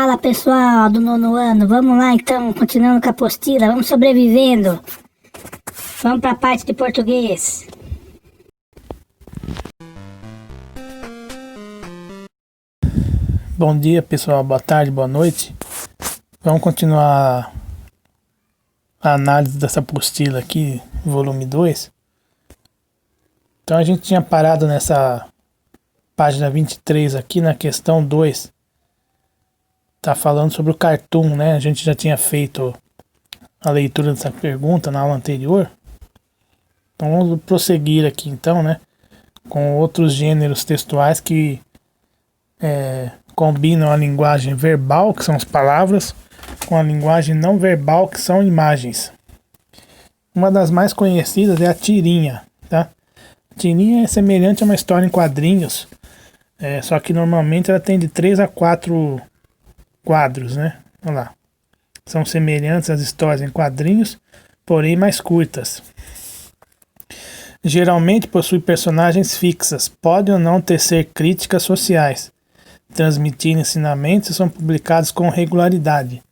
Fala pessoal do nono ano, vamos lá então, continuando com a apostila, vamos sobrevivendo. Vamos para a parte de português. Bom dia pessoal, boa tarde, boa noite. Vamos continuar a análise dessa apostila aqui, volume 2. Então a gente tinha parado nessa página 23 aqui na questão 2. Tá falando sobre o cartoon, né? A gente já tinha feito a leitura dessa pergunta na aula anterior. Então vamos prosseguir aqui então, né? Com outros gêneros textuais que combinam a linguagem verbal, que são as palavras, com a linguagem não verbal, que são imagens. Uma das mais conhecidas é a tirinha, tá? A tirinha é semelhante a uma história em quadrinhos, só que normalmente ela tem de 3 a 4 quadros, né? Olha lá. São semelhantes às histórias em quadrinhos, porém mais curtas. Geralmente possui personagens fixas, podem ou não tecer críticas sociais, transmitir ensinamentos e são publicados com regularidade.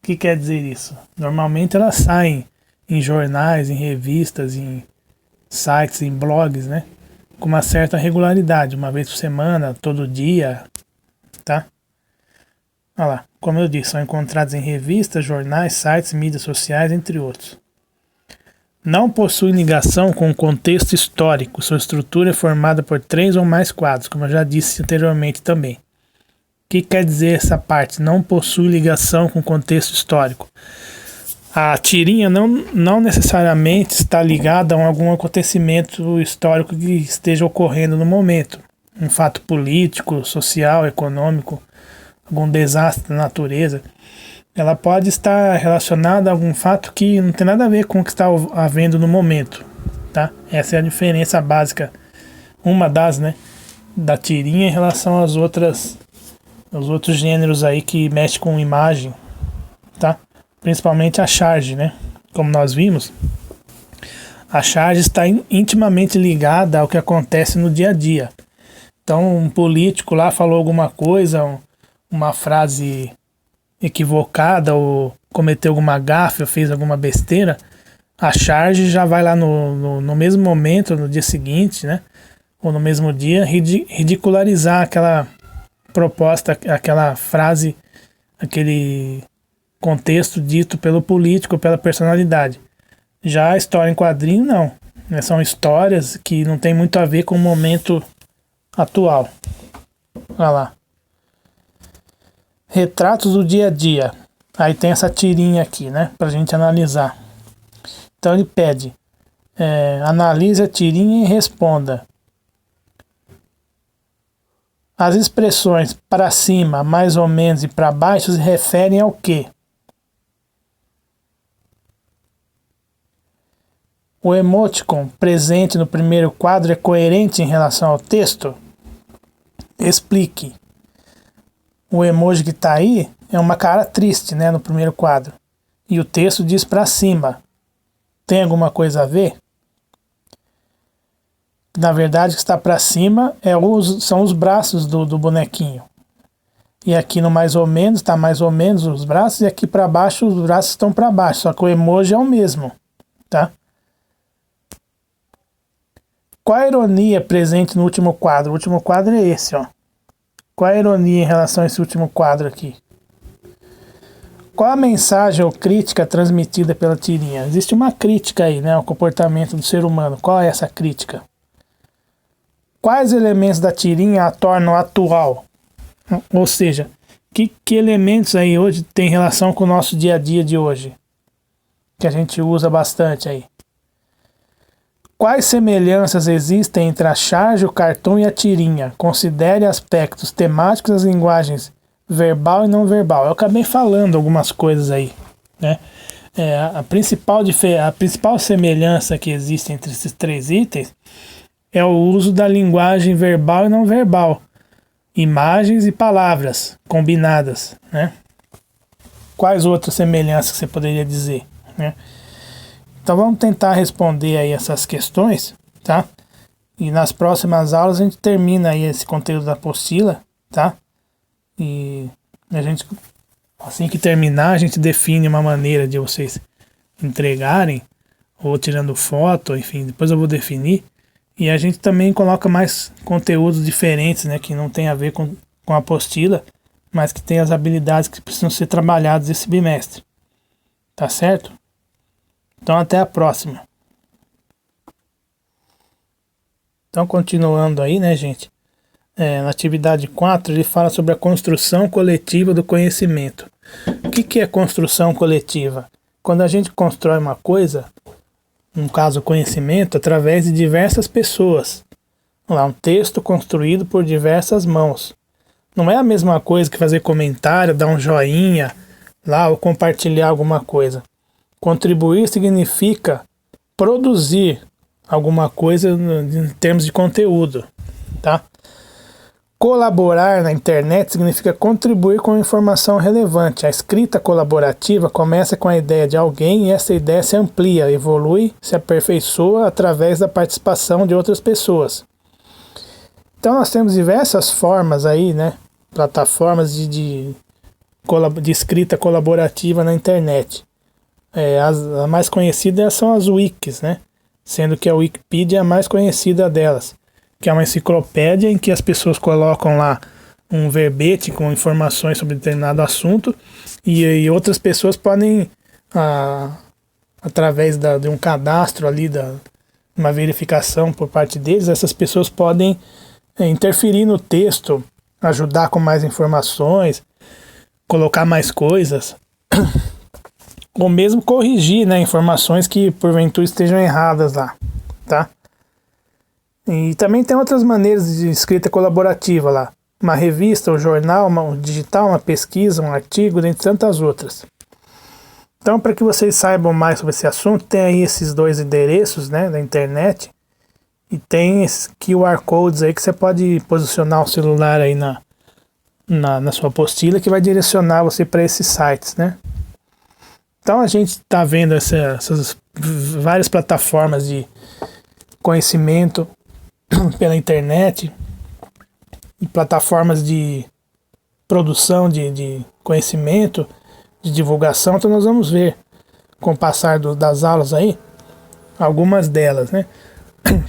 O que quer dizer isso? Normalmente elas saem em jornais, em revistas, em sites, em blogs, né? Com uma certa regularidade, uma vez por semana, todo dia, tá? Olha lá, como eu disse, são encontrados em revistas, jornais, sites, mídias sociais, entre outros. Não possui ligação com o contexto histórico, sua estrutura é formada por 3 ou mais quadros, como eu já disse anteriormente também. O que quer dizer essa parte? Não possui ligação com o contexto histórico. A tirinha não necessariamente está ligada a algum acontecimento histórico que esteja ocorrendo no momento. Um fato político, social, econômico, algum desastre da natureza. Ela pode estar relacionada a algum fato que não tem nada a ver com o que está havendo no momento, tá? Essa é a diferença básica, uma das, né, da tirinha em relação aos outros gêneros aí que mexe com imagem, tá? Principalmente a charge, né? Como nós vimos, a charge está intimamente ligada ao que acontece no dia a dia. Então, um político lá falou alguma coisa, uma frase equivocada ou cometeu alguma gafe ou fez alguma besteira, a charge já vai lá no mesmo momento, no dia seguinte, né? Ou no mesmo dia, ridicularizar aquela proposta, aquela frase, aquele contexto dito pelo político, pela personalidade. Já a história em quadrinho, não. São histórias que não tem muito a ver com o momento atual. Olha lá. Retratos do dia a dia. Aí tem essa tirinha aqui, né? Pra gente analisar. Então ele pede, analise a tirinha e responda. As expressões para cima, mais ou menos e para baixo se referem ao quê? O emoticon presente no primeiro quadro é coerente em relação ao texto? Explique. O emoji que está aí é uma cara triste, né, no primeiro quadro. E o texto diz para cima. Tem alguma coisa a ver? Na verdade, o que está para cima são os braços do bonequinho. E aqui no mais ou menos, está mais ou menos os braços, e aqui para baixo os braços estão para baixo, só que o emoji é o mesmo, tá? Qual a ironia presente no último quadro? O último quadro é esse, ó. Qual a ironia em relação a esse último quadro aqui? Qual a mensagem ou crítica transmitida pela tirinha? Existe uma crítica aí, né, ao comportamento do ser humano. Qual é essa crítica? Quais elementos da tirinha a tornam atual? Ou seja, que elementos aí hoje tem relação com o nosso dia a dia de hoje? Que a gente usa bastante aí. Quais semelhanças existem entre a charge, o cartoon e a tirinha? Considere aspectos temáticos das linguagens verbal e não verbal. Eu acabei falando algumas coisas aí, né? A principal semelhança que existe entre esses 3 itens é o uso da linguagem verbal e não verbal. Imagens e palavras combinadas, né? Quais outras semelhanças você poderia dizer, né? Então vamos tentar responder aí essas questões, tá? E nas próximas aulas a gente termina aí esse conteúdo da apostila, tá? E A gente, assim que terminar, a gente define uma maneira de vocês entregarem, ou tirando foto, enfim, depois eu vou definir. E a gente também coloca mais conteúdos diferentes, né, que não tem a ver com a apostila, mas que tem as habilidades que precisam ser trabalhadas esse bimestre. Tá certo? Então até a próxima. Então continuando aí, né, gente? Na atividade 4 ele fala sobre a construção coletiva do conhecimento. O que é construção coletiva? Quando a gente constrói uma coisa, no caso conhecimento, através de diversas pessoas. Lá, um texto construído por diversas mãos. Não é a mesma coisa que fazer comentário, dar um joinha lá ou compartilhar alguma coisa. Contribuir significa produzir alguma coisa em termos de conteúdo, tá? Colaborar na internet significa contribuir com informação relevante. A escrita colaborativa começa com a ideia de alguém e essa ideia se amplia, evolui, se aperfeiçoa através da participação de outras pessoas. Então nós temos diversas formas aí, né? Plataformas de escrita colaborativa na internet. As mais conhecidas são as wikis, né? Sendo que a Wikipedia é a mais conhecida delas, que é uma enciclopédia em que as pessoas colocam lá um verbete com informações sobre determinado assunto e outras pessoas podem, através de um cadastro ali, uma verificação por parte deles, essas pessoas podem interferir no texto, ajudar com mais informações, colocar mais coisas, ou mesmo corrigir, né, informações que porventura estejam erradas lá, tá? E também tem outras maneiras de escrita colaborativa lá. Uma revista, um jornal, um digital, uma pesquisa, um artigo, dentre tantas outras. Então, para que vocês saibam mais sobre esse assunto, tem aí esses 2 endereços, né, da internet. E tem esses QR Codes aí que você pode posicionar o celular aí na sua apostila, que vai direcionar você para esses sites, né? Então a gente está vendo essas várias plataformas de conhecimento pela internet e plataformas de produção de conhecimento, de divulgação. Então nós vamos ver com o passar das aulas aí algumas delas, né?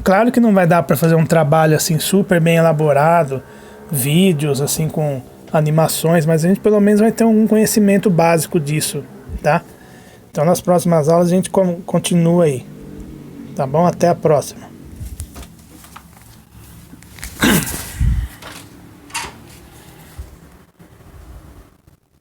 Claro que não vai dar para fazer um trabalho assim super bem elaborado, vídeos assim com animações, mas a gente pelo menos vai ter um conhecimento básico disso, tá? Então nas próximas aulas a gente continua aí, tá bom? Até a próxima.